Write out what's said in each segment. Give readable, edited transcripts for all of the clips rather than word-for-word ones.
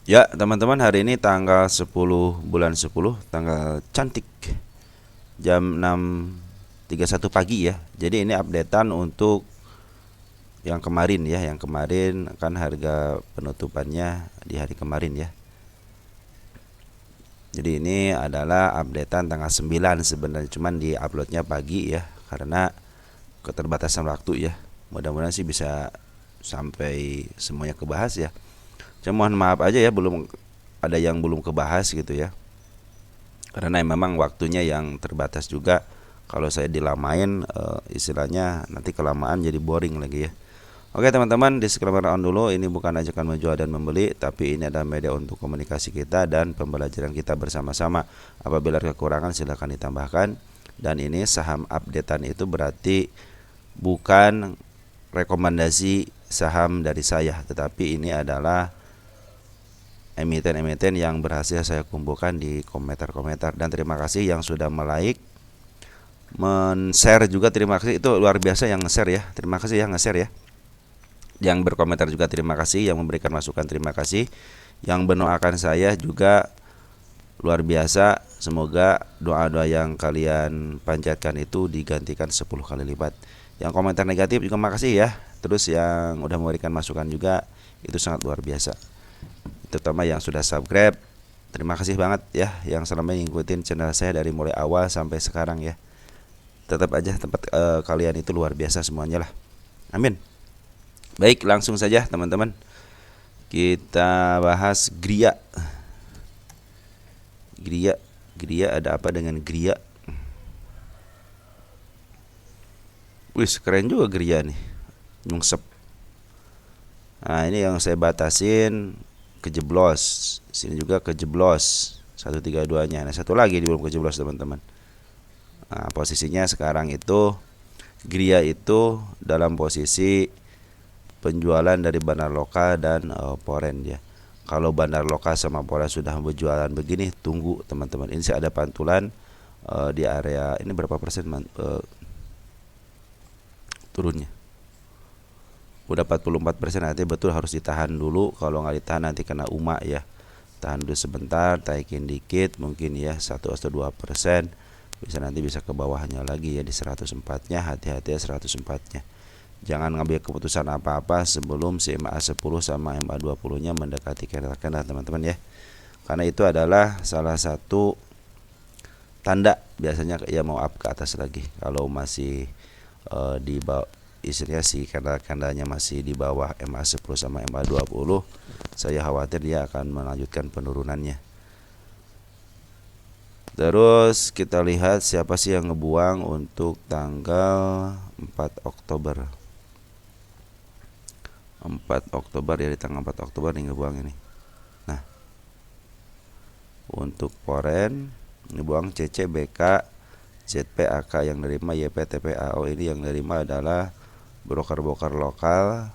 Ya, teman-teman, hari ini tanggal 10 bulan 10, tanggal cantik. Jam 6.31 pagi ya. Jadi ini updatean untuk yang kemarin ya. Yang kemarin kan harga penutupannya di hari kemarin ya. Jadi ini adalah updatean tanggal 9 sebenarnya, cuman di uploadnya pagi ya karena keterbatasan waktu ya. Mudah-mudahan sih bisa sampai semuanya kebahas ya. Cuma mohon maaf aja ya, belum ada yang belum kebahas gitu ya. Karena memang waktunya yang terbatas juga. Kalau saya dilamain istilahnya nanti kelamaan jadi boring lagi ya. Oke teman-teman, disclaimer on dulu, ini bukan ajakan menjual dan membeli, tapi ini adalah media untuk komunikasi kita dan pembelajaran kita bersama-sama. Apabila kekurangan silahkan ditambahkan. Dan ini saham updatean itu berarti bukan rekomendasi saham dari saya, tetapi ini adalah emiten-emiten yang berhasil saya kumpulkan di komentar-komentar. Dan terima kasih yang sudah like, men-share juga, terima kasih, itu luar biasa yang nge-share ya. Terima kasih yang nge-share ya. Yang berkomentar juga terima kasih, yang memberikan masukan terima kasih, yang mendoakan saya juga luar biasa. Semoga doa-doa yang kalian panjatkan itu digantikan 10 kali lipat. Yang komentar negatif juga makasih ya. Terus yang udah memberikan masukan juga itu sangat luar biasa. Terutama yang sudah subscribe, terima kasih banget ya, yang selama ngikutin channel saya dari mulai awal sampai sekarang ya. Tetap aja tempat kalian itu luar biasa semuanya lah. Amin. Baik, langsung saja teman-teman. Kita bahas Gria. Gria ada apa dengan Gria? Wis, keren juga Gria nih. Nyungsep. Nah, ini yang saya batasin kejeblos. Sini juga kejeblos. 132-nya. Nah, satu lagi belum kejeblos teman-teman. Nah, posisinya sekarang itu Gria itu dalam posisi penjualan dari bandar lokal dan foreign ya. Kalau bandar lokal sama foreign sudah berjualan begini, tunggu teman-teman. Ini sih ada pantulan di area ini berapa persen turunnya. Udah 44%, nanti betul harus ditahan dulu. Kalau nggak ditahan nanti kena UMA ya. Tahan dulu sebentar, taikin dikit mungkin ya 1 atau 2%. Bisa ke bawahnya lagi ya di 104-nya, hati-hati ya 104-nya. Jangan ngambil keputusan apa-apa sebelum si MA10 sama MA20-nya mendekati candle teman-teman ya. Karena itu adalah salah satu tanda biasanya ya mau up ke atas lagi. Kalau masih di bawah, istilahnya si candle-nya masih di bawah MA10 sama MA20, saya khawatir dia akan melanjutkan penurunannya. Terus kita lihat siapa sih yang ngebuang untuk tanggal 4 Oktober. 4 Oktober ya, di tanggal 4 Oktober nih ngebuang ini. Nah, untuk foreign ngebuang CCBK, ZPAK yang nerima, YPTPAO ini yang nerima adalah broker-broker lokal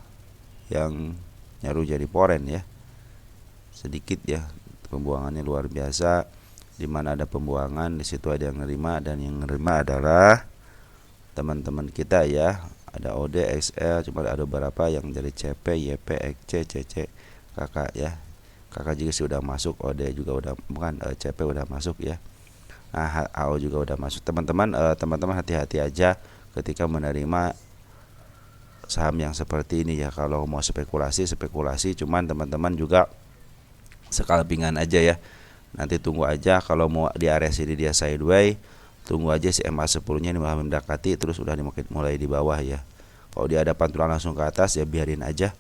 yang nyaru jadi foreign ya. Sedikit ya, pembuangannya luar biasa. Di mana ada pembuangan, di situ ada yang nerima, dan yang nerima adalah teman-teman kita ya. Ada OD, XL, cuma ada beberapa yang dari CP, YP, XC, CC, kakak ya. Kakak juga sudah masuk, OD juga udah, bukan CP udah masuk ya. Nah, AO juga udah masuk. Teman-teman hati-hati aja ketika menerima saham yang seperti ini ya. Kalau mau spekulasi, cuman teman-teman juga scalpingan aja ya. Nanti tunggu aja, kalau mau di area sini dia sideways, tunggu aja si MA10-nya ini mendekati, terus udah mulai di bawah ya. Kalau dia ada pantulan langsung ke atas ya biarin aja.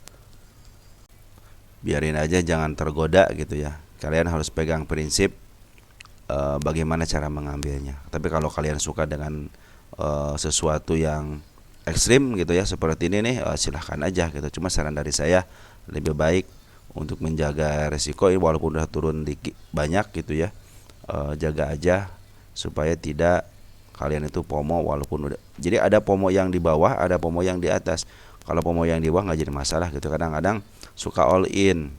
Jangan tergoda gitu ya. Kalian harus pegang prinsip bagaimana cara mengambilnya. Tapi kalau kalian suka dengan sesuatu yang ekstrim gitu ya, seperti ini nih, silahkan aja gitu. Cuma saran dari saya, lebih baik untuk menjaga resiko ini, walaupun udah turun dikit banyak gitu ya, jaga aja supaya tidak kalian itu FOMO. Walaupun udah, jadi ada FOMO yang di bawah, ada FOMO yang di atas. Kalau FOMO yang di bawah nggak jadi masalah gitu, kadang-kadang suka all in.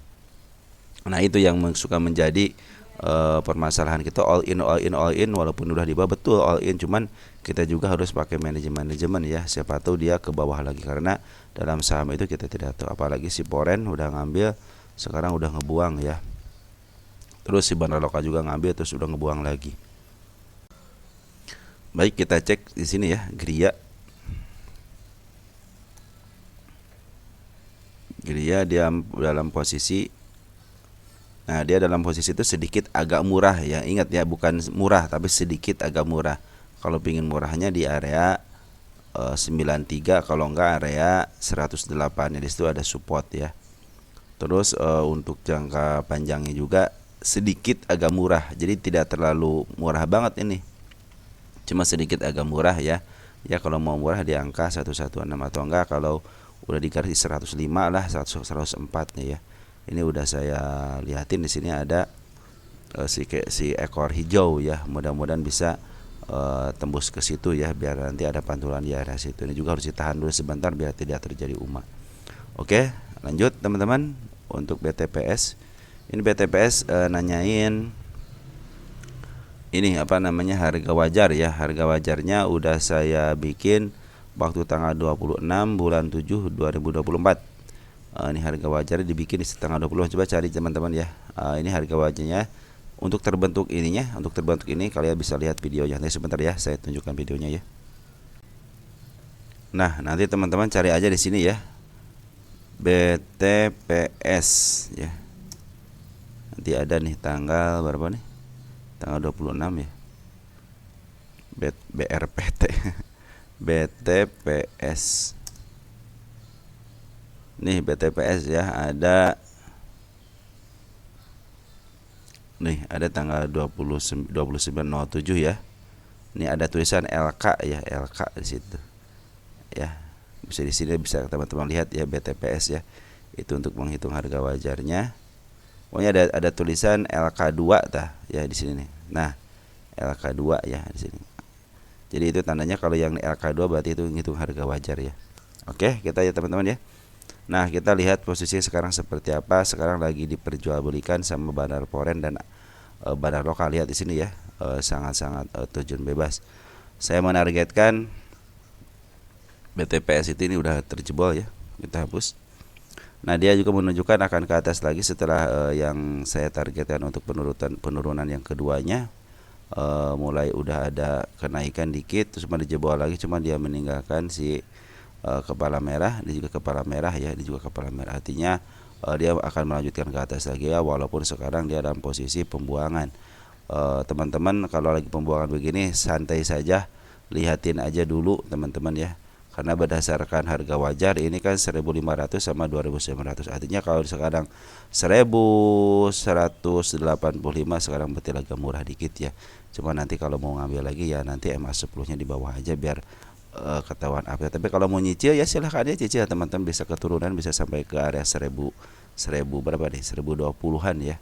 Nah itu yang suka menjadi permasalahan kita, all in walaupun udah di bawah. Betul all in, cuman kita juga harus pakai manajemen ya, siapa tahu dia ke bawah lagi, karena dalam saham itu kita tidak tahu. Apalagi si foreign udah ngambil, sekarang udah ngebuang ya. Terus si bandar lokal juga ngambil terus udah ngebuang lagi. Baik, kita cek di sini ya, Gria. Gria dia dalam posisi, nah dia dalam posisi itu sedikit agak murah ya. Ingat ya, bukan murah tapi sedikit agak murah. Kalau pingin murahnya di area 93, kalau enggak area 108 ya, di situ ada support ya. Terus untuk jangka panjangnya juga sedikit agak murah. Jadi tidak terlalu murah banget ini. Cuma sedikit agak murah ya. Ya kalau mau murah di angka 116 atau enggak kalau udah di garis 105 lah, 104 nih ya. Ini udah saya lihatin di sini ada si ekor hijau ya. Mudah-mudahan bisa tembus ke situ ya, biar nanti ada pantulan di area situ. Ini juga harus ditahan dulu sebentar biar tidak terjadi umat. Oke, lanjut teman-teman untuk BTPS. Ini BTPS nanyain ini apa namanya, harga wajar ya. Harga wajarnya udah saya bikin waktu tanggal 26 bulan 7 2024. Ini harga wajarnya dibikin di tanggal 20. Coba cari teman-teman ya. Ini harga wajarnya untuk terbentuk ininya. Untuk terbentuk ini kalian bisa lihat videonya. Nanti sebentar ya, saya tunjukkan videonya ya. Nah, nanti teman-teman cari aja di sini ya. BTPS ya. Nanti ada nih tanggal berapa nih? Tanggal 26 ya. BRPT. BTPS. Nih BTPS ya, ada nih, ada tanggal 2907 ya. Ini ada tulisan LK ya, LK di situ. Ya. Bisa di sini bisa teman-teman lihat ya, BTPS ya. Itu untuk menghitung harga wajarnya. Pokoknya ada tulisan LK2 tah ya di sini nih. Nah, LK2 ya di sini. Jadi itu tandanya kalau yang LK2 berarti itu ngitung harga wajar ya. Oke, kita ya teman-teman ya. Nah, kita lihat posisi sekarang seperti apa. Sekarang lagi diperjualbelikan sama bandar foreign dan bandar lokal. Lihat di sini ya. Sangat-sangat terjun bebas. Saya menargetkan BTPS itu ini udah terjebol ya. Kita hapus. Nah, dia juga menunjukkan akan ke atas lagi setelah yang saya targetkan untuk penurunan yang keduanya. Mulai udah ada kenaikan dikit, terus cuma dijebol lagi, cuma dia meninggalkan si kepala merah. Dia juga kepala merah ya, dia juga kepala merah. Artinya dia akan melanjutkan ke atas lagi ya, walaupun sekarang dia dalam posisi pembuangan. Teman-teman kalau lagi pembuangan begini santai saja, lihatin aja dulu teman-teman ya. Karena berdasarkan harga wajar ini kan 1.500 sama 2.900. Artinya kalau sekarang 1.185 sekarang betul agak murah dikit ya. Cuma nanti kalau mau ngambil lagi ya nanti MA10-nya di bawah aja biar ketahuan update. Tapi kalau mau nyicil ya silahkan aja cicil teman-teman, bisa keturunan bisa sampai ke area 1000 berapa nih? 1020-an ya.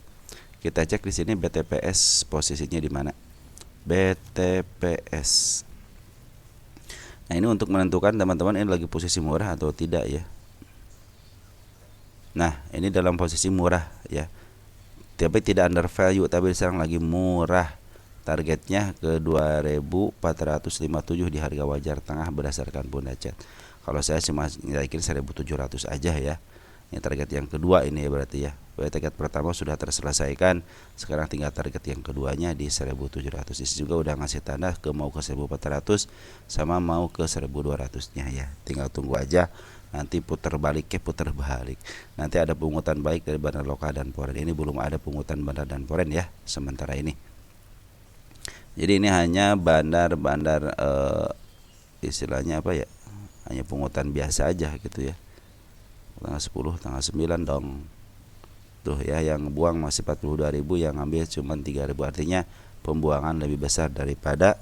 Kita cek di sini BTPS posisinya di mana? BTPS. Nah, ini untuk menentukan teman-teman ini lagi posisi murah atau tidak ya. Nah, ini dalam posisi murah ya. Tapi tidak under value, tapi sekarang lagi murah. Targetnya ke 2457 di harga wajar tengah berdasarkan Bunda Chat. Kalau saya cuma naikin 1700 aja ya. Ini target yang kedua ini ya berarti ya. Target pertama sudah terselesaikan. Sekarang tinggal target yang keduanya di 1700. Ini juga udah ngasih tanda ke mau ke 1400 sama mau ke 1200-nya ya. Tinggal tunggu aja. Nanti putar balik. Nanti ada pungutan balik dari bandar lokal dan foreign. Ini belum ada pungutan bandar dan foreign ya sementara ini. Jadi ini hanya bandar-bandar istilahnya apa ya? Hanya pungutan biasa aja gitu ya. Tanggal 10, tanggal 9 dong. Tuh ya, yang buang masih 42.000, yang ambil cuma 3.000. Artinya pembuangan lebih besar daripada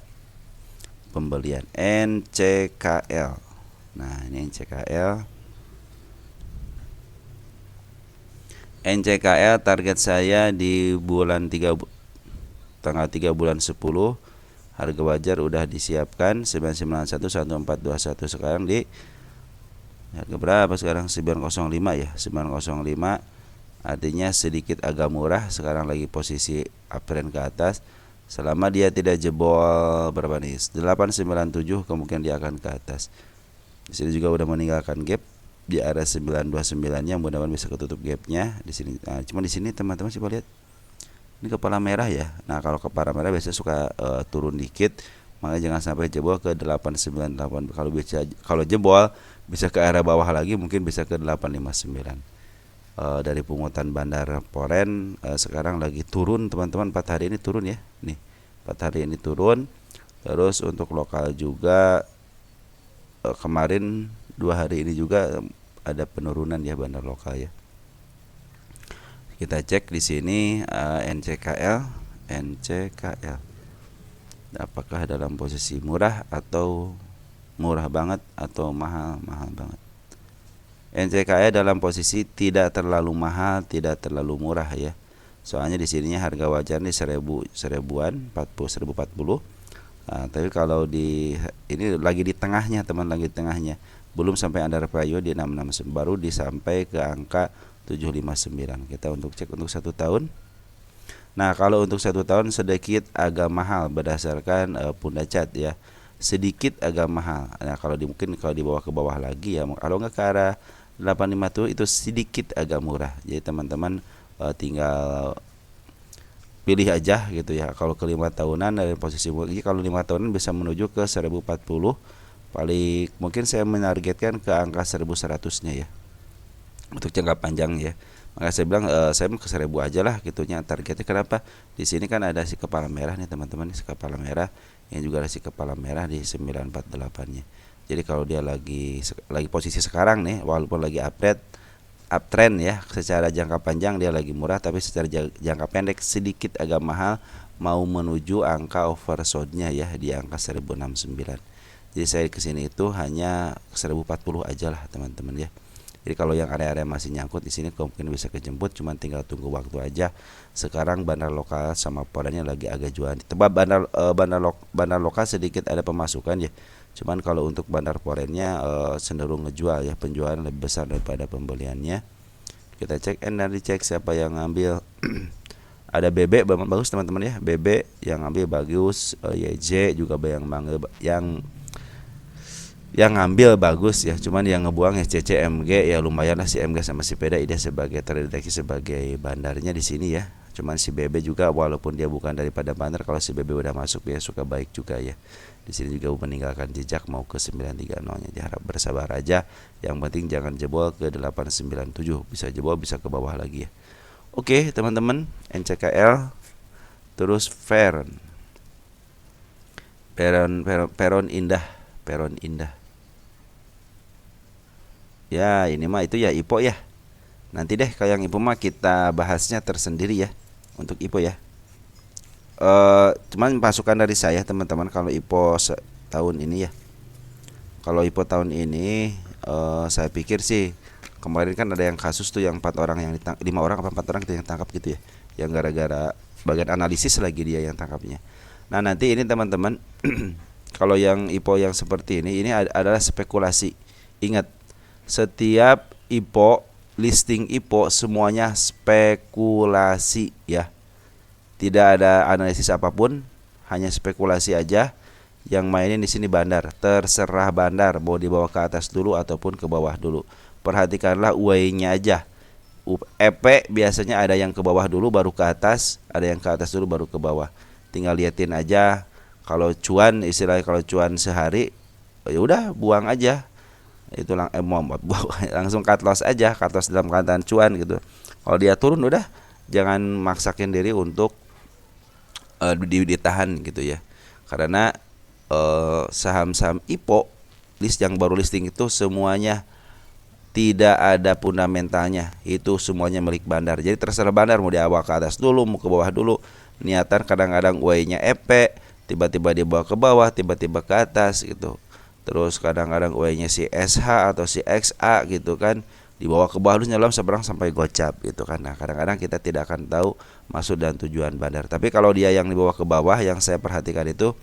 pembelian. NCKL. Nah, ini NCKL. NCKL target saya di bulan 3 tanggal 3 bulan 10. Harga wajar udah disiapkan 991 1421. Sekarang di harga berapa sekarang? 905 ya, 905. Artinya sedikit agak murah. Sekarang lagi posisi uptrend ke atas. Selama dia tidak jebol berapa nih? 897 kemungkinan dia akan ke atas. Di sini juga udah meninggalkan gap di area 929-nya, mudah-mudahan bisa ketutup gapnya di sini. Nah, cuma di sini teman-teman coba lihat. Ini kepala merah ya. Nah, kalau kepala merah biasanya suka turun dikit, makanya jangan sampai jebol ke 898. Kalau jebol bisa ke arah bawah lagi, mungkin bisa ke 859. Dari pungutan Bandar Poren sekarang lagi turun teman-teman, 4 hari ini turun ya. Nih, 4 hari ini turun. Terus untuk lokal juga kemarin 2 hari ini juga ada penurunan ya bandar lokal ya. Kita cek di sini NCKL apakah dalam posisi murah atau murah banget atau mahal banget. NCKL dalam posisi tidak terlalu mahal, tidak terlalu murah ya. Soalnya di sininya harga wajarnya 1000-an, 1040. Nah, tapi kalau ini lagi di tengahnya teman, lagi di tengahnya. Belum sampai under value di 669, baru sampai ke angka 759. Kita untuk cek untuk 1 tahun. Nah, kalau untuk 1 tahun sedikit agak mahal berdasarkan Punda Chart ya. Sedikit agak mahal. Nah, mungkin kalau dibawa ke bawah lagi ya, kalau nggak ke arah 850 itu sedikit agak murah. Jadi teman-teman tinggal pilih aja gitu ya. Kalau ke 5 tahunan dari posisi kalau 5 tahunan bisa menuju ke 1040. Paling mungkin saya menargetkan ke angka 1100-nya ya. Untuk jangka panjang ya. Maka saya bilang saya mau ke 1000 aja lah gitunya targetnya. Kenapa? Di sini kan ada si kepala merah nih teman-teman, si kepala merah yang juga ada si kepala merah di 948-nya. Jadi kalau dia lagi posisi sekarang nih, walaupun lagi uptrend ya, secara jangka panjang dia lagi murah, tapi secara jangka pendek sedikit agak mahal, mau menuju angka oversold-nya ya di angka 1069. Jadi saya kesini itu hanya 1040 aja lah teman-teman ya. Jadi kalau yang area-area masih nyangkut di sini mungkin bisa kejemput, cuman tinggal tunggu waktu aja. Sekarang bandar lokal sama porennya lagi agak jual. Tebak bandar lokal sedikit ada pemasukan ya. Cuman kalau untuk bandar porennya cenderung ngejual ya, penjualan lebih besar daripada pembeliannya. Kita cek dan dicek siapa yang ngambil. Ada BB bagus teman-teman ya, BB yang ngambil bagus, YJ juga yang ngambil bagus ya, cuman yang ngebuang ya CCMG ya lumayan lah, si MG sama si Peda dia sebagai terdeteksi sebagai bandarnya di sini ya. Cuman si BB juga walaupun dia bukan daripada bandar, kalau si BB udah masuk dia suka baik juga ya. Di sini juga meninggalkan jejak mau ke 930-nya. Diharap bersabar aja. Yang penting jangan jebol ke 897. Bisa jebol bisa ke bawah lagi ya. Oke, teman-teman, NCKL terus Peron Indah. Ya, ini mah itu ya IPO ya. Nanti deh kalau yang IPO mah kita bahasnya tersendiri ya untuk IPO ya. Cuman masukan dari saya teman-teman, kalau IPO tahun ini ya. Kalau IPO tahun ini saya pikir sih kemarin kan ada yang kasus tuh yang 5 orang apa 4 orang yang tangkap gitu ya. Yang gara-gara bagian analisis lagi dia yang tangkapnya. Nah, nanti ini teman-teman kalau yang IPO yang seperti ini adalah spekulasi. Ingat, setiap IPO, listing IPO semuanya spekulasi ya. Tidak ada analisis apapun, hanya spekulasi aja. Yang mainin di sini bandar, terserah bandar mau dibawa ke atas dulu ataupun ke bawah dulu. Perhatikanlah way-nya aja. EP biasanya ada yang ke bawah dulu baru ke atas, ada yang ke atas dulu baru ke bawah. Tinggal liatin aja. Kalau cuan, istilahnya kalau cuan sehari, ya udah buang aja. Itu langsung cut loss aja, cut loss dalam keadaan cuan gitu. Kalau dia turun udah jangan maksakin diri untuk ditahan gitu ya. Karena saham-saham IPO yang baru listing itu semuanya tidak ada fundamentalnya, itu semuanya milik bandar. Jadi terserah bandar mau dibawa ke atas dulu, mau ke bawah dulu. Niatan kadang-kadang way-nya EP, tiba-tiba dibawa ke bawah, tiba-tiba ke atas gitu. Terus kadang-kadang way-nya si SH atau si XA gitu kan, dibawa ke bawah nyelam seberang sampai gocap gitu kan. Nah, kadang-kadang kita tidak akan tahu maksud dan tujuan bandar. Tapi kalau dia yang dibawa ke bawah, yang saya perhatikan itu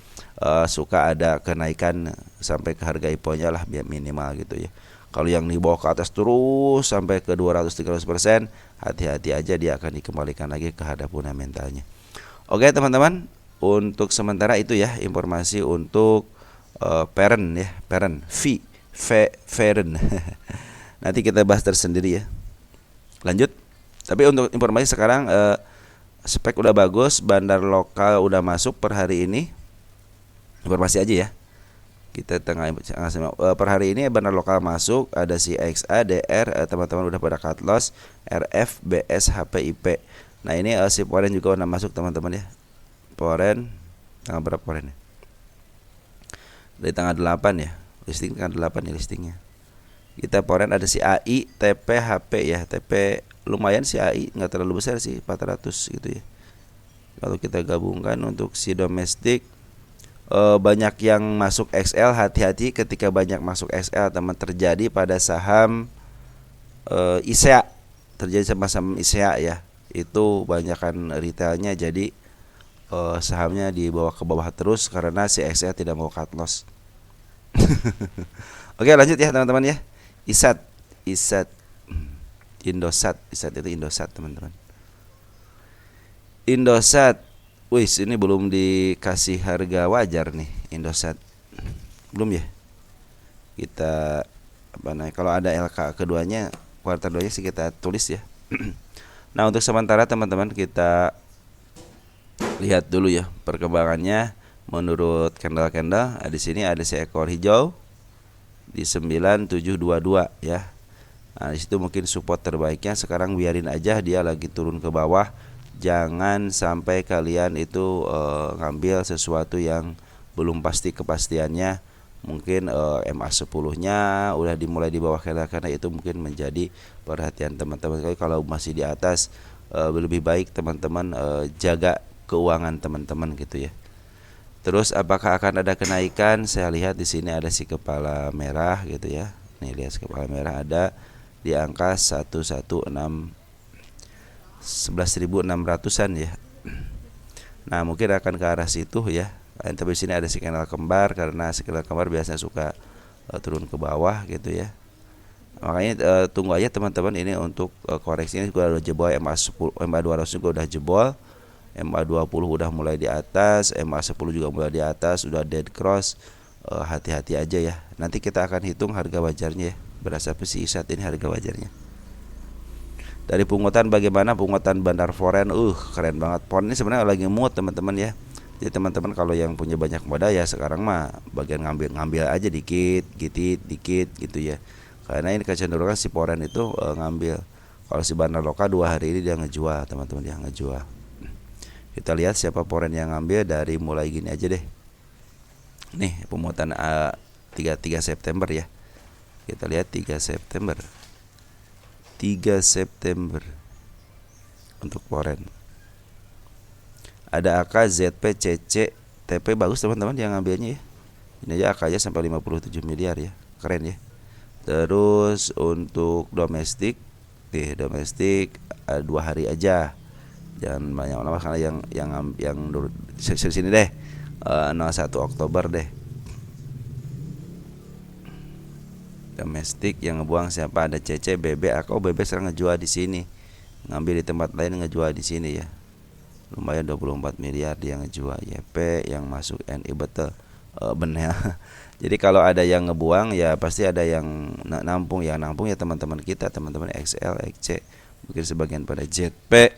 suka ada kenaikan sampai ke harga IPO-nya lah minimal gitu ya. Kalau yang dibawa ke atas terus sampai ke 200-300%, hati-hati aja, dia akan dikembalikan lagi ke harga fundamentalnya. Oke teman-teman, untuk sementara itu ya informasi untuk Peron ya, Peron Nanti kita bahas tersendiri ya. Lanjut. Tapi untuk informasi sekarang spek udah bagus, bandar lokal udah masuk per hari ini. Informasi aja ya. Kita per hari ini bandar lokal masuk, ada si XA, DR, teman-teman udah pada cut loss, RF, BS, HPIP. Nah ini si Poren juga udah masuk teman-teman ya. Poren tanggal berapa Poren ya? Dari tanggal 8 ya. Listing tanggal 8 ya listingnya. Kita Poren ada si AI, TP, HP ya. TP lumayan si AI, nggak terlalu besar sih, 400 gitu ya. Kalau kita gabungkan untuk si domestik, banyak yang masuk XL, hati-hati ketika banyak masuk XL teman, terjadi pada saham ISEA, terjadi sama saham ISEA ya, itu banyakkan retailnya, jadi sahamnya dibawa ke bawah terus karena si XL tidak mau cut loss. Oke lanjut ya teman-teman ya. Isat Indosat, Isat itu Indosat teman-teman. Indosat, wis ini belum dikasih harga wajar nih Indosat, belum ya. Kita apa namanya, kalau ada LK keduanya, kuartal 2-nya sih kita tulis ya. Nah untuk sementara teman-teman kita lihat dulu ya perkembangannya menurut candle. Di sini ada seekor hijau di 9722 ya. Nah disitu mungkin support terbaiknya. Sekarang biarin aja dia lagi turun ke bawah. Jangan sampai kalian itu ngambil sesuatu yang belum pasti kepastiannya. Mungkin MA10-nya udah dimulai di bawah karena itu mungkin menjadi perhatian teman-teman. Kalau masih di atas lebih baik teman-teman jaga keuangan teman-teman gitu ya. Terus apakah akan ada kenaikan? Saya lihat di sini ada si kepala merah gitu ya. Nih lihat kepala merah ada di angka 11.600-an ya. Nah mungkin akan ke arah situ ya. Tapi di sini ada si candle kembar, karena si candle kembar biasanya suka turun ke bawah gitu ya. Makanya tunggu aja teman-teman ini untuk koreksi ini juga udah jebol. MA10, MA200 juga udah jebol, MA20 udah mulai di atas, MA10 juga mulai di atas, udah dead cross. Hati-hati aja ya. Nanti kita akan hitung harga wajarnya ya. Berasa sih saat ini harga wajarnya. Dari pungutan bagaimana? Pungutan bandar foreign, keren banget. Pon ini sebenarnya lagi mood teman-teman ya. Jadi teman-teman kalau yang punya banyak modal ya sekarang mah bagian ngambil aja dikit gitu ya. Karena ini kecenderungan si foreign itu ngambil. Kalau si bandar lokal 2 hari ini dia ngejual teman-teman, dia ngejual. Kita lihat siapa foreign yang ngambil dari mulai gini aja deh. Nih pemuatan 3 September ya. Kita lihat 3 September untuk foreign. Ada AK, ZP, CC, TP bagus teman-teman yang ngambilnya ya. Ini aja AK-nya sampai 57 miliar ya. Keren ya. Terus untuk domestik, domestik 2 hari aja. Jangan banyak lama karena yang sini deh. 01 Oktober deh. Domestik yang ngebuang siapa? Ada CC, BB, aku BB sekarang ngejual di sini. Ngambil di tempat lain ngejual di sini ya. Lumayan 24 miliar dia ngejual. YP yang masuk NI betul. Benar. Jadi kalau ada yang ngebuang ya pasti ada yang nampung ya. Nampung ya teman-teman kita, teman-teman XL, XC, mungkin sebagian pada ZP.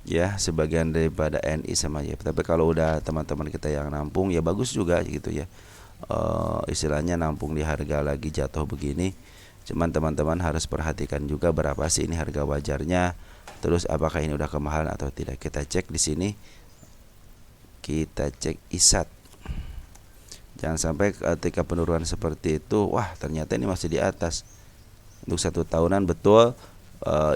Ya, sebagian daripada NI sama YP. Tapi kalau udah teman-teman kita yang nampung ya bagus juga gitu ya. Istilahnya nampung di harga lagi jatuh begini. Cuman teman-teman harus perhatikan juga berapa sih ini harga wajarnya. Terus apakah ini udah kemahalan atau tidak. Kita cek di sini. Kita cek ISAT. Jangan sampai ketika penurunan seperti itu, wah ternyata ini masih di atas. Untuk 1 tahunan betul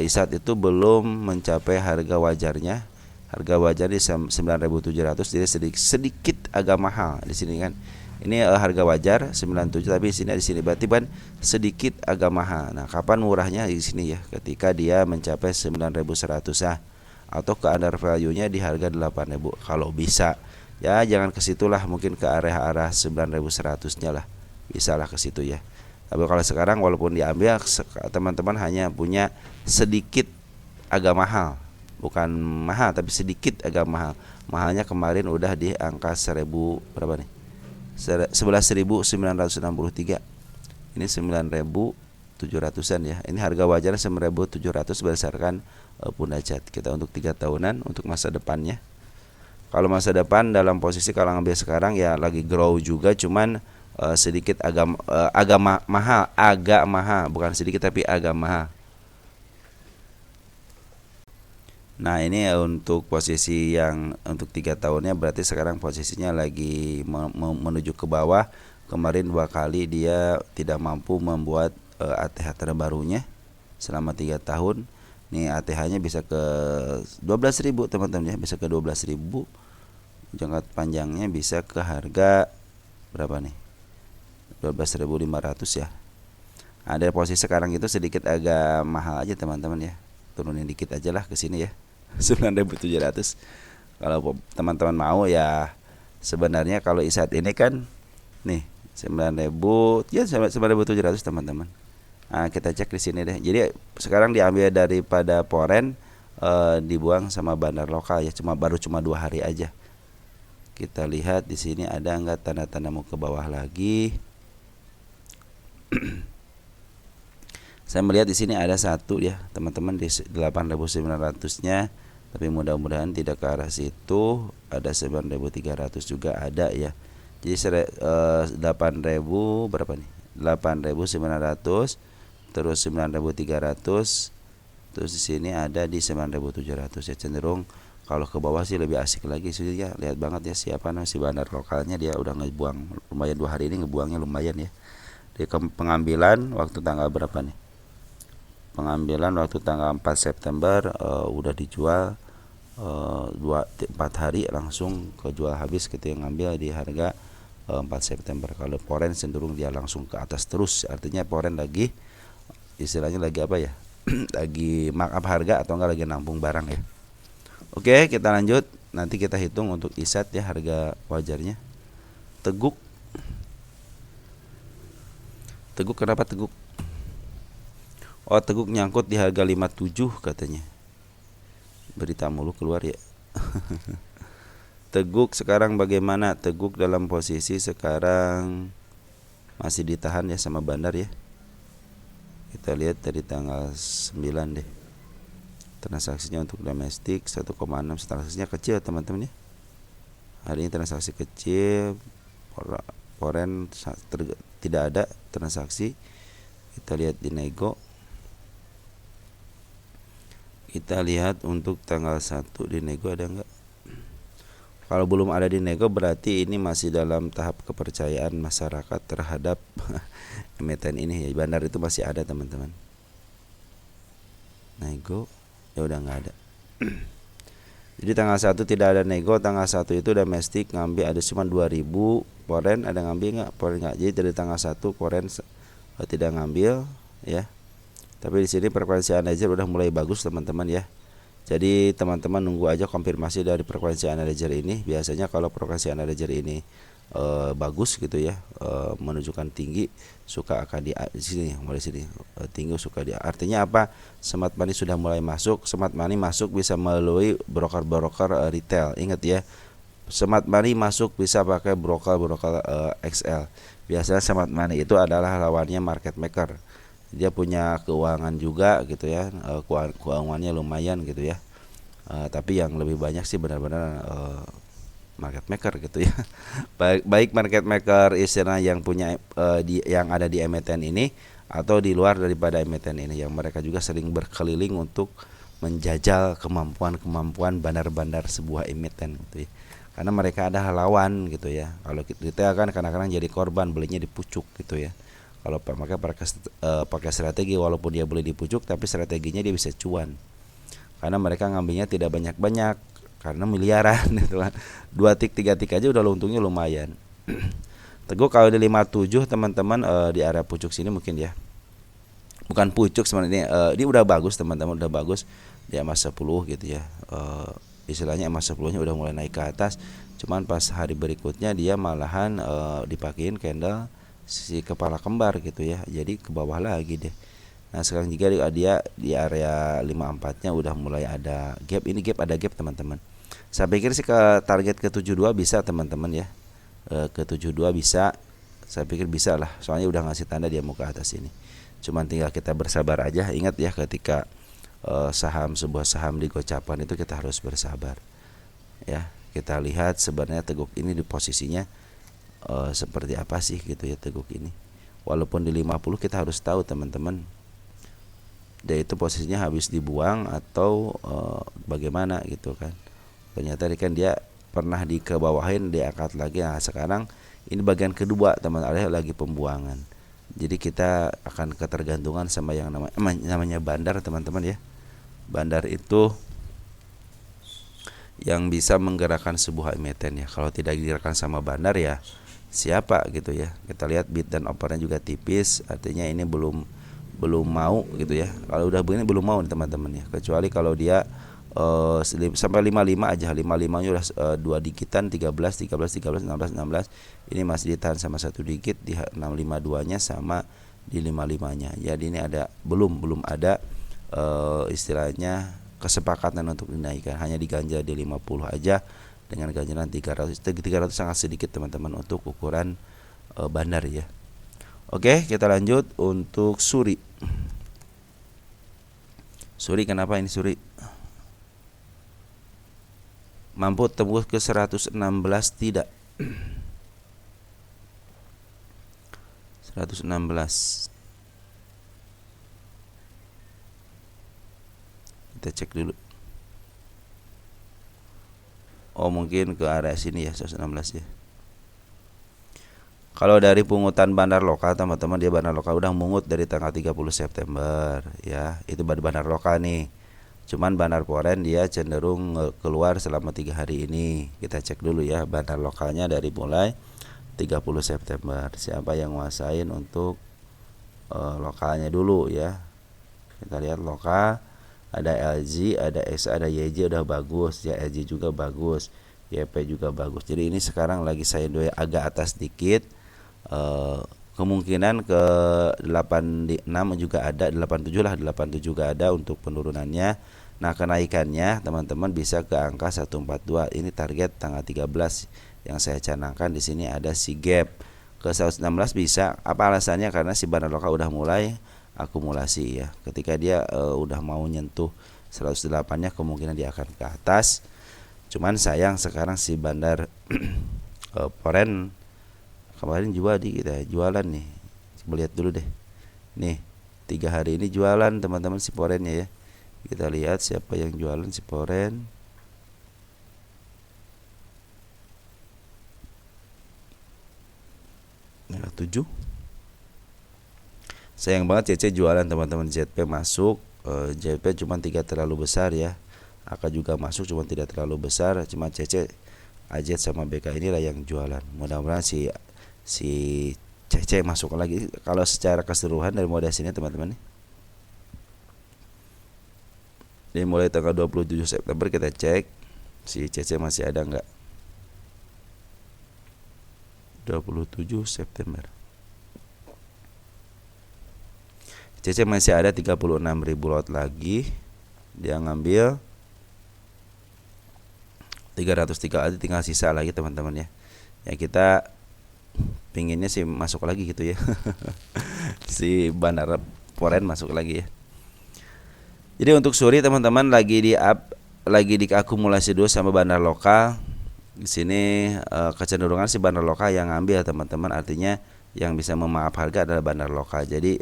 ISAT itu belum mencapai harga wajarnya. Harga wajar di 9.700, jadi sedikit agak mahal di sini kan. Ini harga wajar 97, tapi di sini berarti kan sedikit agak mahal. Nah, kapan murahnya di sini ya? Ketika dia mencapai 9.100 atau ke under value-nya di harga 8.000 kalau bisa. Ya, jangan ke situlah, mungkin ke arah 9.100-nya lah. Bisalah ke situ ya. Tapi kalau sekarang walaupun diambil teman-teman hanya punya sedikit agak mahal. Bukan mahal tapi sedikit agak mahal. Mahalnya kemarin udah di angka 1000 berapa nih? 11.963. Ini 9.700-an ya. Ini harga wajarnya 9.700 berdasarkan Punda cat kita untuk 3 tahunan untuk masa depannya. Kalau masa depan dalam posisi kalau ngambil sekarang ya lagi grow juga, cuman sedikit agak mahal, agak mahal, bukan sedikit tapi agak mahal. Nah ini untuk posisi yang untuk 3 tahunnya, berarti sekarang posisinya lagi menuju ke bawah. Kemarin 2 kali dia tidak mampu membuat ATH terbarunya selama 3 tahun. Nih ATH-nya bisa ke 12.000 teman-teman ya, bisa ke 12.000. Jangka panjangnya bisa ke harga berapa nih? 12.500 ya. Ada posisi sekarang itu sedikit agak mahal aja teman-teman ya. Turunin dikit aja lah ke sini ya. 9.700. Kalau teman-teman mau ya, sebenarnya kalau saat ini kan nih 9.000 ya, 9.700 teman-teman. Nah, kita cek di sini deh. Jadi sekarang diambil daripada foreign, dibuang sama bandar lokal ya, baru cuma 2 hari aja. Kita lihat di sini ada enggak tanda-tanda mau ke bawah lagi. Saya melihat di sini ada satu ya teman-teman di 8.900-nya, tapi mudah-mudahan tidak ke arah situ. Ada 9.300 juga ada ya. Jadi 8.000 berapa nih? 8.900, terus 9.300, terus di sini ada di 9.700 ya. Cenderung kalau ke bawah sih lebih asik lagi sih ya. Lihat banget ya siapa namanya si bandar lokalnya, dia udah ngebuang lumayan 2 hari ini, ngebuangnya lumayan ya. Di pengambilan waktu tanggal berapa nih? Pengambilan waktu tanggal 4 September udah dijual 4 hari langsung kejual habis gitu yang ngambil di harga 4 September. Kalau foreign cenderung dia langsung ke atas terus, artinya foreign lagi istilahnya lagi apa ya? Lagi markup harga atau enggak lagi nampung barang ya. Oke, kita lanjut. Nanti kita hitung untuk isat ya harga wajarnya. Teguk. Teguk kenapa teguk? Oh, teguk nyangkut di harga 57 katanya. Berita mulu keluar ya. Teguk sekarang bagaimana? Teguk dalam posisi sekarang masih ditahan ya sama bandar ya. Kita lihat dari tanggal 9 deh. Transaksinya untuk domestik 1,6, transaksinya kecil teman-teman ya. Hari ini transaksi kecil, foreign tidak ada transaksi. Kita lihat di nego. Kita lihat untuk tanggal 1 di nego ada enggak? Kalau belum ada di nego berarti ini masih dalam tahap kepercayaan masyarakat terhadap emiten ini ya. Bandar itu masih ada teman-teman. Nego ya udah enggak ada. Jadi tanggal 1 tidak ada nego, tanggal 1 itu domestik ngambil ada cuma 2.000, foreign ada ngambil enggak? Foreign enggak. Jadi dari tanggal 1 foreign tidak ngambil ya. Tapi di sini frekuensi analyzer udah mulai bagus teman-teman ya. Jadi teman-teman nunggu aja konfirmasi dari frekuensi analyzer ini. Biasanya kalau frekuensi analyzer ini bagus gitu ya, menunjukkan tinggi, suka akan di sini, mulai sini tinggi suka di. Artinya apa? Smart money sudah mulai masuk. Smart money masuk bisa melalui broker-broker retail. Ingat ya, smart money masuk bisa pakai broker-broker XL. Biasanya smart money itu adalah lawannya market maker. Dia punya keuangan juga gitu ya, keuangannya lumayan gitu ya, tapi yang lebih banyak sih benar-benar market maker gitu ya. baik market maker istilah yang punya yang ada di emiten ini atau di luar daripada emiten ini, yang mereka juga sering berkeliling untuk menjajal kemampuan bandar-bandar sebuah emiten gitu ya. Karena mereka ada lawan gitu ya. Kalau retail kan kadang-kadang jadi korban, belinya di pucuk gitu ya. Kalau pakai strategi, walaupun dia boleh dipucuk tapi strateginya dia bisa cuan. Karena mereka ngambilnya tidak banyak-banyak, karena miliaran gitu kan. 2 tik 3 tik aja udah untungnya lumayan. Teguh kalau di 57 teman-teman di area pucuk sini mungkin ya. Bukan pucuk sebenarnya, dia udah bagus teman-teman, udah bagus di emas 10 gitu ya. Istilahnya emas 10-nya udah mulai naik ke atas. Cuman pas hari berikutnya dia malahan dipakein candle si kepala kembar gitu ya, jadi ke bawah lagi deh. Nah sekarang juga dia di area 54-nya udah mulai ada gap. Ini ada gap teman-teman. Saya pikir sih ke target ke 72 bisa teman-teman ya, ke 72 bisa, saya pikir bisa lah, soalnya udah ngasih tanda dia mau ke atas ini. Cuman tinggal kita bersabar aja. Ingat ya, ketika sebuah saham di gocapan itu kita harus bersabar ya. Kita lihat sebenarnya Teguk ini di posisinya seperti apa sih gitu ya Teguk ini. Walaupun di 50 kita harus tahu teman-teman, dia itu posisinya habis dibuang atau bagaimana gitu kan. Ternyata kan dia pernah dikebawahin, diangkat lagi. Nah sekarang ini bagian kedua teman, ada lagi pembuangan. Jadi kita akan ketergantungan sama yang namanya bandar teman-teman ya. Bandar itu yang bisa menggerakkan sebuah emiten ya. Kalau tidak digerakkan sama bandar ya siapa gitu ya. Kita lihat bid dan opernya juga tipis, artinya ini belum mau gitu ya. Kalau udah begini belum mau nih teman-teman ya. Kecuali kalau dia sampai 55 aja, 55 nya udah 2 digitan, 13 16 ini masih ditahan sama 1 digit di 652 nya sama di 55 nya. Jadi ini ada belum ada istilahnya kesepakatan untuk dinaikkan, hanya diganjal di 50 aja dengan ganjalan 300 sangat sedikit teman-teman untuk ukuran bandar ya. Oke, kita lanjut untuk Suri. Suri kenapa ini Suri? Mampu tembus ke 116 tidak? 116. Kita cek dulu. Oh mungkin ke area sini ya 116 ya. Kalau dari pungutan bandar lokal teman-teman, dia bandar lokal udah mungut dari tanggal 30 September ya. Itu bandar lokal nih. Cuman bandar foreign dia cenderung keluar selama 3 hari ini. Kita cek dulu ya bandar lokalnya dari mulai 30 September. Siapa yang nguasain untuk lokalnya dulu ya. Kita lihat lokal, ada LG, ada SA, ada YJ udah bagus ya, LG juga bagus, YP juga bagus. Jadi ini sekarang lagi saya doya agak atas dikit. Kemungkinan ke 86 juga ada, 87 lah, 87 juga ada untuk penurunannya. Nah kenaikannya teman-teman bisa ke angka 142. Ini target tanggal 13 yang saya canangkan di sini. Ada si gap ke 116 bisa. Apa alasannya? Karena si bandar lokal udah mulai akumulasi ya. Ketika dia udah mau nyentuh 108-nya kemungkinan dia akan ke atas. Cuman sayang sekarang si bandar foreign kemarin kita jualan nih. Coba lihat dulu deh. Nih, 3 hari ini jualan teman-teman si foreignnya ya. Kita lihat siapa yang jualan si foreign. Nah, 7. Sayang banget CC jualan teman-teman. ZP masuk, ZP cuma 3 terlalu besar ya. AK juga masuk cuma tidak terlalu besar. Cuma CC, AZ sama BK inilah yang jualan. Mudah-mudahan si CC masuk lagi. Kalau secara keseluruhan dari model sini teman-teman nih. Dari mulai tanggal 27 September kita cek si CC masih ada enggak. 27 September. CC masih ada 36.000 lot lagi. Dia ngambil 303 aja, tinggal sisa lagi teman-teman ya. Ya kita pinginnya sih masuk lagi gitu ya. Si bandar foreign masuk lagi ya. Jadi untuk Suri teman-teman lagi diakumulasi dulu sama bandar lokal. Di sini kecenderungan si bandar lokal yang ngambil teman-teman, artinya yang bisa memaaf harga adalah bandar lokal. Jadi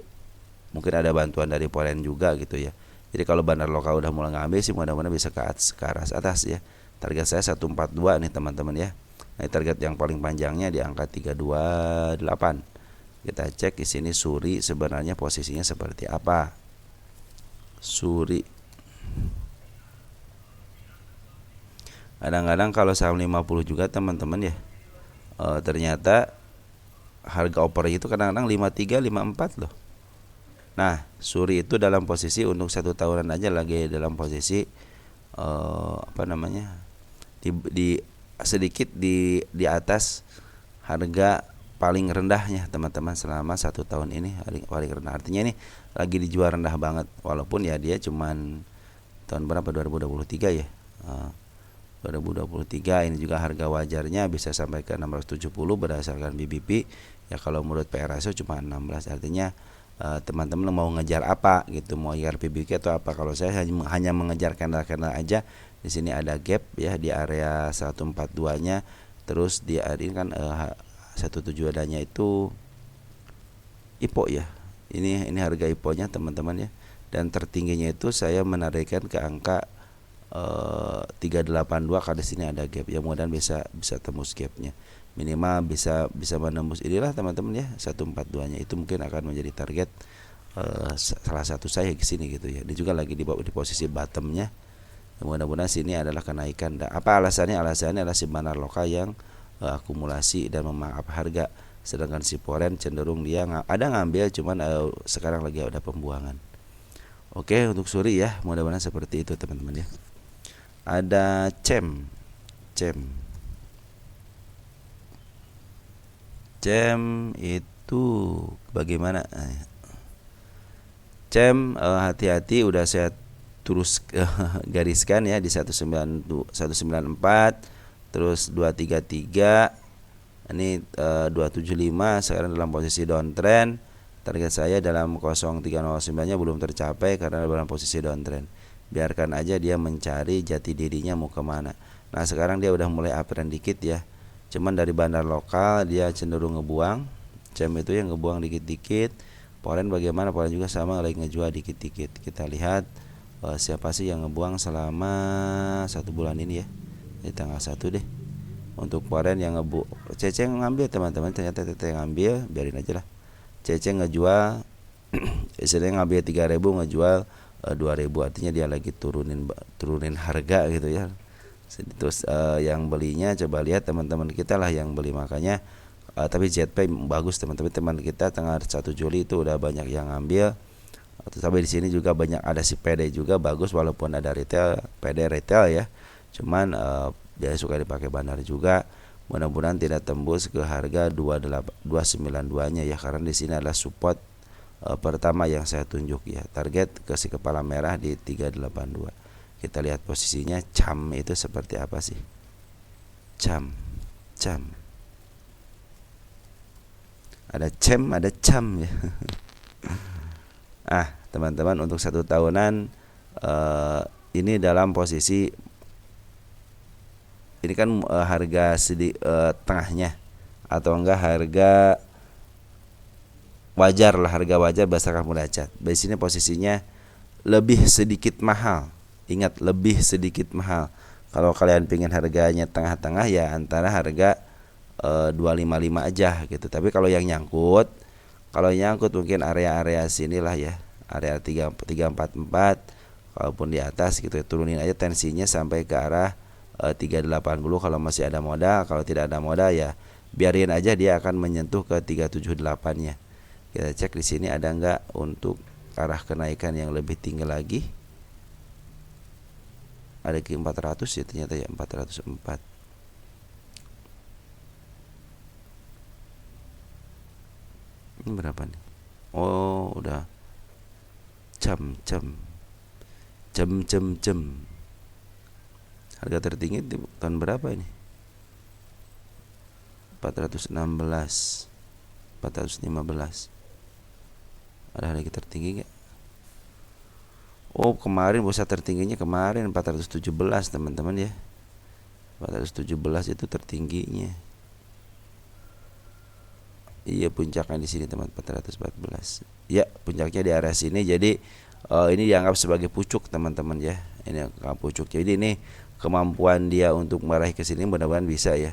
mungkin ada bantuan dari foreign juga gitu ya. Jadi kalau bandar lokal udah mulai ngambil sih mudah-mudahan bisa ke atas ya. Target saya 142 nih teman-teman ya. Nah, target yang paling panjangnya di angka 328. Kita cek di sini Suri sebenarnya posisinya seperti apa. Suri. Kadang-kadang kalau saham 50 juga teman-teman ya. Ternyata harga opernya itu kadang-kadang 53, 54 loh. Nah, Suri itu dalam posisi untuk 1 tahunan aja lagi dalam posisi di sedikit di atas harga paling rendahnya teman-teman selama 1 tahun ini, paling rendah. Artinya ini lagi dijual rendah banget, walaupun ya dia cuman tahun berapa, 2023 ya. 2023 ini juga harga wajarnya bisa sampai ke 670 berdasarkan BBP ya. Kalau menurut PR ratio cuma 16, artinya teman-teman mau ngejar apa gitu, mau ngejar PBQ atau apa. Kalau saya hanya mengejar candle aja. Di sini ada gap ya di area 142-nya. Terus di area ini kan 172-nya itu IPO ya. Ini harga IPO-nya teman-teman ya. Dan tertingginya itu saya menarikkan ke angka 382 karena di sini ada gap. Ya mudah-mudahan bisa tembus gapnya. Minimal bisa menembus inilah teman-teman ya 142-nya itu mungkin akan menjadi target salah satu saya di sini gitu ya. Dia juga lagi di posisi bottomnya. Mudah-mudahan sini adalah kenaikan. Apa alasannya? Alasannya adalah si bandar lokal yang akumulasi dan memangap harga, sedangkan si foreign cenderung dia ada ngambil cuman sekarang lagi ada pembuangan. Oke, untuk suri ya, mudah-mudahan seperti itu teman-teman ya. Ada CEM itu bagaimana? CEM hati-hati udah saya terus gariskan ya di 194, terus 233, ini 275 sekarang dalam posisi downtrend. Target saya dalam 0309-nya belum tercapai karena dalam posisi downtrend. Biarkan aja dia mencari jati dirinya mau kemana. Nah sekarang dia udah mulai uptrend dikit ya. Cuman dari bandar lokal dia cenderung ngebuang. CEM itu yang ngebuang dikit-dikit. Foreign bagaimana? Foreign juga sama lagi ngejual dikit-dikit. Kita lihat siapa sih yang ngebuang selama 1 bulan ini ya. Di tanggal 1 deh. Untuk foreign yang CC ngambil teman-teman, ternyata TT ngambil, biarin aja lah. CC ngejual istilahnya ngambil 3.000 ngejual 2.000, artinya dia lagi turunin harga gitu ya. Terus yang belinya coba lihat teman-teman kita lah yang beli, makanya tapi ZP bagus teman-teman. Teman kita tanggal 1 Juli itu udah banyak yang ngambil. Sampai di sini juga banyak ada si PD juga bagus, walaupun ada retail PD retail ya. Cuman dia suka dipakai bandar juga. Mudah-mudahan tidak tembus ke harga 292-nya ya, karena di sini adalah support pertama yang saya tunjuk ya. Target ke si kepala merah di 382. Kita lihat posisinya CAM itu seperti apa sih? CAM. Ada CEM, ada CAM ya. Teman-teman untuk 1 tahunan ini dalam posisi ini kan harga tengahnya atau enggak harga wajar lah, harga wajar berdasarkan munajat. Di sini posisinya lebih sedikit mahal. Ingat, lebih sedikit mahal. Kalau kalian pengen harganya tengah-tengah ya antara harga 255 aja gitu. Tapi kalau yang nyangkut mungkin area-area sinilah ya, area 344, kalaupun di atas gitu turunin aja tensinya sampai ke arah 380 kalau masih ada modal. Kalau tidak ada modal ya biarin aja, dia akan menyentuh ke 378-nya. Kita cek di sini ada enggak untuk arah kenaikan yang lebih tinggi lagi. Ada ke 400 ya ternyata ya, 404. Ini berapa nih? Oh, udah jam. Harga tertinggi di tahun berapa ini? 416, 415. Ada harga tertinggi enggak? Oh, kemarin bursa tertingginya kemarin 417 teman-teman ya. 417 itu tertingginya. Iya, puncaknya di sini teman, 414. Ya, puncaknya di area sini. Jadi ini dianggap sebagai pucuk teman-teman ya. Ini pucuk. Jadi ini kemampuan dia untuk meraih ke sini mudah-mudahan bisa ya.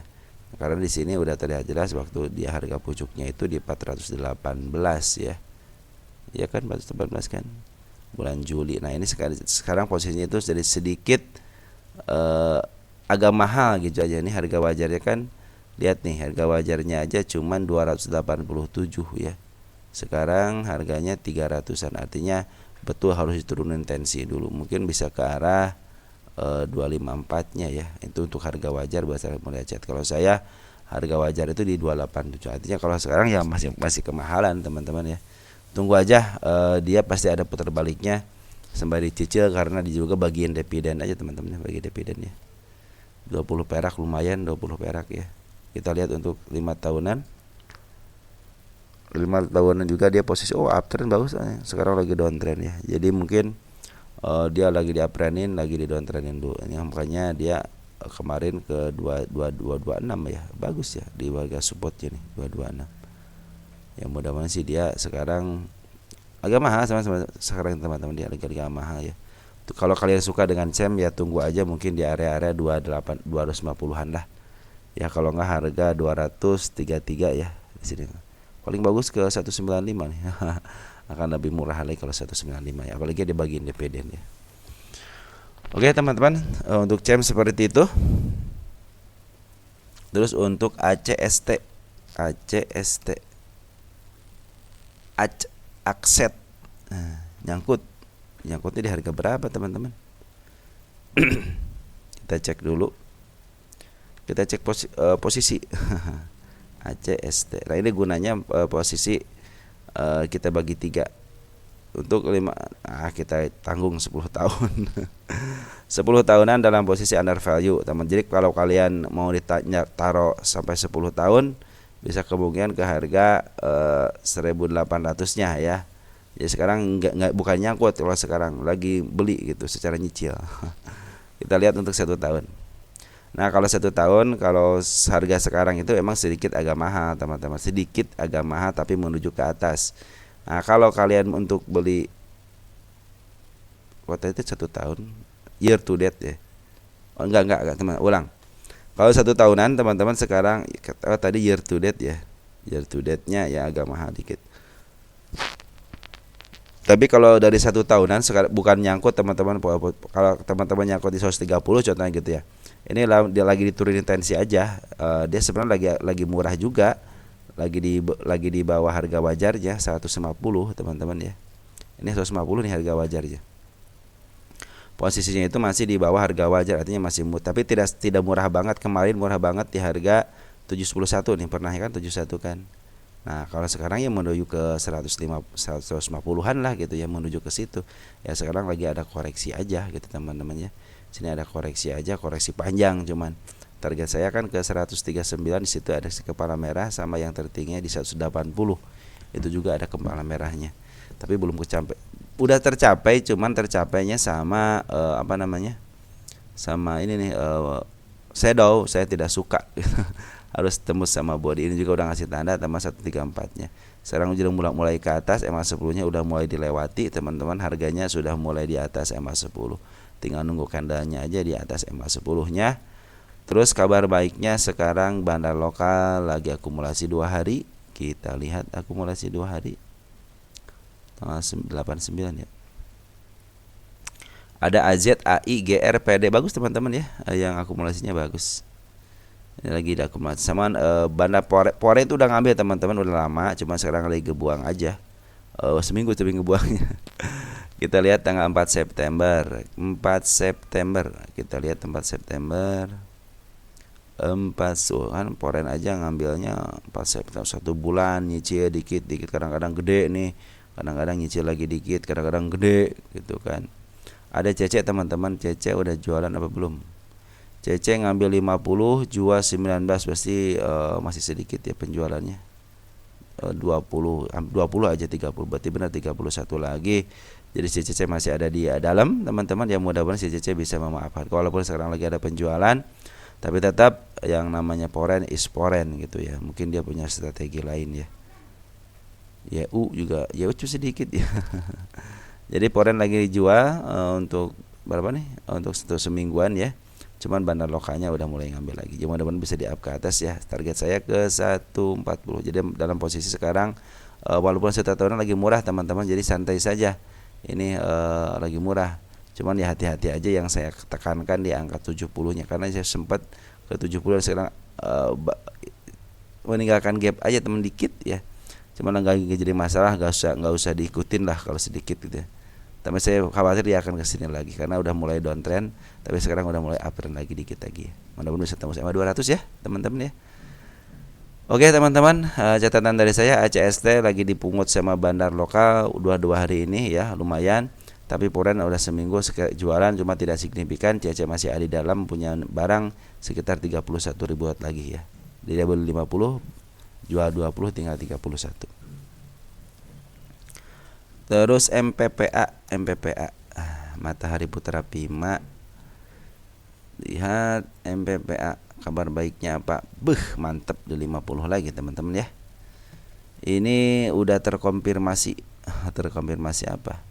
Karena di sini udah terlihat jelas waktu dia harga pucuknya itu di 418 ya. Ya kan 418 kan bulan Juli. Nah, ini sekarang posisinya itu jadi sedikit agak mahal gitu aja. Ini harga wajarnya kan, lihat nih harga wajarnya aja cuman 287 ya. Sekarang harganya 300-an, artinya betul harus diturunin tensi dulu. Mungkin bisa ke arah 254-nya ya. Itu untuk harga wajar berdasarkan munajat. Kalau saya harga wajar itu di 287. Artinya kalau sekarang ya masih kemahalan teman-teman ya. Tunggu aja, dia pasti ada putar baliknya sembari cicil, karena dia juga bagian dividen aja teman-teman, bagi dividen ya. 20 perak lumayan, 20 perak ya. Kita lihat untuk 5 tahunan. 5 tahunan juga dia posisi uptrend bagus, sekarang lagi downtrend ya. Jadi mungkin dia lagi di uptrendin, lagi di downtrendin dulu. Ini makanya dia kemarin ke 226 ya, bagus ya di harga supportnya nih 226. Ya mudah-mudahan sih dia sekarang agak mahal sama sekarang teman-teman, dia lagi mahal ya. Kalau kalian suka dengan CEM ya tunggu aja mungkin di area-area 250-an lah. Ya kalau nggak harga 233 ya di sini. Paling bagus ke 195 nih. Akan lebih murah lagi kalau 195 ya, apalagi dia bagi independen ya. Oke teman-teman, untuk CEM seperti itu. Terus untuk ACST Akset, nyangkutnya di harga berapa teman-teman? Kita cek dulu. Kita cek posisi ACST. Nah ini gunanya posisi kita bagi 3 untuk 5. Kita tanggung 10 tahun. 10 tahunan dalam posisi under value teman. Jadi kalau kalian mau ditanya taruh sampai 10 tahun bisa kemungkinan ke harga 1.800-nya ya. Jadi sekarang bukan nyangkut, kalau sekarang lagi beli gitu secara nyicil. Kita lihat untuk 1 tahun. Nah kalau 1 tahun, kalau harga sekarang itu emang sedikit agak mahal teman-teman, sedikit agak mahal tapi menuju ke atas. Nah kalau kalian untuk beli kuota itu 1 tahun, year to date ya. Enggak teman, ulang. Kalau 1 tahunan teman-teman sekarang tadi year to date ya. Year to date-nya ya agak mahal dikit. Tapi kalau dari 1 tahunan sekarang bukan nyangkut teman-teman, kalau teman-teman nyangkut di 130 contohnya gitu ya. Ini dia lagi diturunin tensi aja. Dia sebenarnya lagi murah juga. Lagi di bawah harga wajarnya 150 teman-teman ya. Ini 150 nih harga wajarnya. Posisinya itu masih di bawah harga wajar, artinya masih tapi tidak murah banget. Kemarin murah banget di harga 71 nih, pernah kan 71 kan. Nah kalau sekarang ya menuju ke 150-an lah gitu ya, menuju ke situ ya. Sekarang lagi ada koreksi aja gitu teman-teman ya. Sini ada koreksi aja, koreksi panjang, cuman target saya kan ke 139. Di situ ada kepala merah sama yang tertingginya di 180. Itu juga ada kepala merahnya. Tapi belum kecapai. Udah tercapai, cuman tercapainya sama sama ini nih shadow. Saya tidak suka. Harus tembus sama body. Ini juga udah ngasih tanda tambah 134-nya. Sekarang sudah mulai ke atas, MA10-nya udah mulai dilewati teman-teman. Harganya sudah mulai di atas MA10. Tinggal nunggu candlenya aja di atas MA10-nya. Terus kabar baiknya sekarang bandar lokal lagi akumulasi 2 hari. Kita lihat akumulasi 2 hari tanggal 89 ya. Ada AZ, AI, GR, PD bagus teman-teman ya, yang akumulasinya bagus. Ini lagi ada akumulasi sama bandar Pore itu udah ngambil teman-teman, udah lama, cuma sekarang lagi ngebuang aja. Seminggu tapi ngebuangnya. Kita lihat tanggal 4 September. Kita lihat 4 September. 4 kan Poren aja ngambilnya 4 September 1 bulan, nyicil dikit-dikit, kadang-kadang gede nih. Kadang-kadang nyicil lagi dikit, kadang-kadang gede gitu kan. Ada CC teman-teman, CC udah jualan apa belum? CC ngambil 50, jual 19, pasti masih sedikit ya penjualannya. 20 aja 30, berarti benar 31 lagi. Jadi CCC masih ada di dalam teman-teman, ya mudah-mudahan CCC bisa memaafkan. Walaupun sekarang lagi ada penjualan, tapi tetap yang namanya Poren is Poren gitu ya. Mungkin dia punya strategi lain ya. YU juga, YU sedikit ya. Jadi Poren lagi dijual untuk berapa nih? Untuk 1 semingguan ya. Cuman bandar lokalnya udah mulai ngambil lagi. Jadi mudah-mudahan bisa di-up ke atas ya. Target saya ke 140. Jadi dalam posisi sekarang walaupun 1 tahunan lagi murah teman-teman, jadi santai saja. Ini lagi murah. Cuman ya hati-hati aja, yang saya tekankan di angka 70-nya, karena saya sempat ke 70 dan sekarang meninggalkan gap aja teman dikit ya. Cuman enggak jadi masalah, enggak usah diikutin lah kalau sedikit gitu ya. Tapi saya khawatir dia akan kesini lagi karena udah mulai downtrend, tapi sekarang udah mulai uptrend lagi dikit lagi ya. Mudah-mudahan bisa tembus SMA 200 ya teman-teman ya. Oke teman-teman, catatan dari saya, ACST lagi dipungut sama bandar lokal 22 hari ini ya, lumayan. Tapi Poren udah seminggu jualan, cuma tidak signifikan. CC masih ada di dalam, punya barang sekitar 31 ribu lagi ya. Dia beli 50, jual 20, tinggal 31. Terus MPPA Matahari Putra Bima. Lihat MPPA, kabar baiknya apa? Mantep di 50 lagi teman-teman ya. Ini udah terkonfirmasi. Terkonfirmasi apa?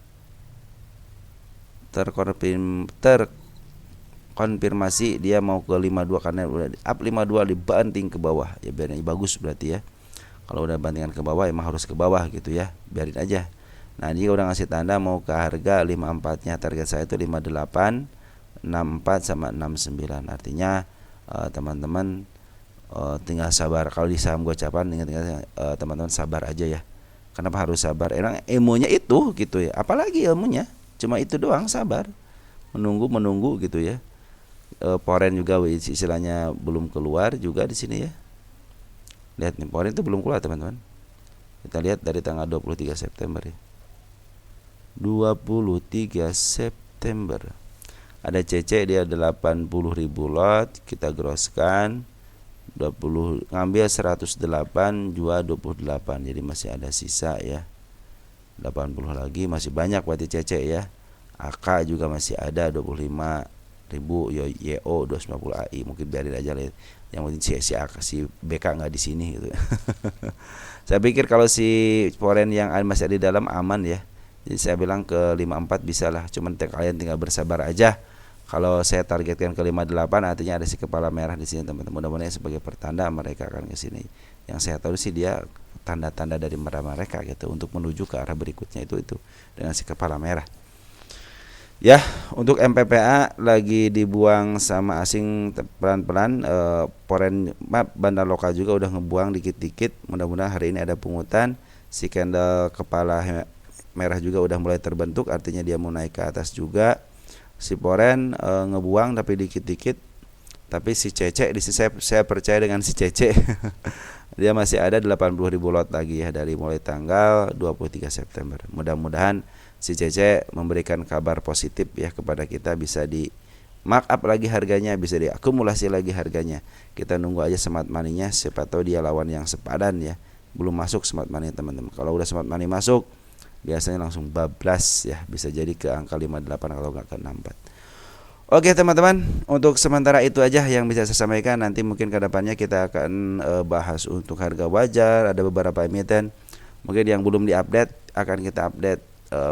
Terkonfirmasi dia mau ke 52 karena udah up 52 dibanting ke bawah. Ya biarin bagus berarti ya. Kalau udah bantingan ke bawah emang harus ke bawah gitu ya. Biarin aja. Nah, dia udah ngasih tanda mau ke harga 54-nya. Target saya itu 58, 64 sama 69. Artinya teman-teman tinggal sabar. Kalau di saham gocapan ingat-ingat teman-teman sabar aja ya. Kenapa harus sabar? Emang ilmunya itu gitu ya. Apalagi ilmunya? Cuma itu doang, sabar. Menunggu gitu ya. Poren juga istilahnya belum keluar juga di sini ya. Lihat nih, poren itu belum keluar teman-teman. Kita lihat dari tanggal 23 September ya. 23 September. Ada CC dia 80.000 lot, kita grosskan 20, ngambil 108, jual 28. Jadi masih ada sisa ya. 80 lagi masih banyak berarti CC ya. AK juga masih ada 25.000, YO 250 AI mungkin biarin aja lah. Yang penting si BK nggak di sini gitu. Saya pikir kalau si foreign yang masih ada di dalam aman ya. Jadi saya bilang ke 54 bisa lah. Cuman kalian tinggal bersabar aja. Kalau saya targetkan ke 58 artinya ada si kepala merah di sini teman-teman. Mudah-mudahan sebagai pertanda mereka akan ke sini. Yang saya tahu sih dia tanda-tanda dari mereka gitu untuk menuju ke arah berikutnya itu dengan si kepala merah. Ya, untuk MPPA lagi dibuang sama asing pelan-pelan. Bandar lokal juga udah ngebuang dikit-dikit. Mudah-mudahan hari ini ada pungutan. Si candle kepala merah juga udah mulai terbentuk, artinya dia mau naik ke atas juga. Si poren ngebuang tapi dikit-dikit. Tapi si CC saya percaya dengan si CC. Dia masih ada 80.000 lot lagi ya dari mulai tanggal 23 September. Mudah-mudahan si CC memberikan kabar positif ya kepada kita, bisa di mark up lagi harganya, bisa diakumulasi lagi harganya. Kita nunggu aja smart money-nya, siapa tahu dia lawan yang sepadan ya. Belum masuk smart money teman-teman. Kalau udah smart money masuk biasanya langsung bablas ya, bisa jadi ke angka 58 kalau nggak ke 64. Oke teman-teman, untuk sementara itu aja yang bisa saya sampaikan. Nanti mungkin ke depannya kita akan bahas untuk harga wajar, ada beberapa emiten. Mungkin yang belum diupdate akan kita update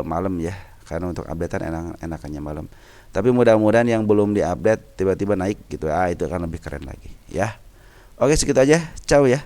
malam ya, karena untuk updatean enakannya malam. Tapi mudah-mudahan yang belum diupdate tiba-tiba naik gitu, itu akan lebih keren lagi ya. Oke, segitu aja. Ciao ya.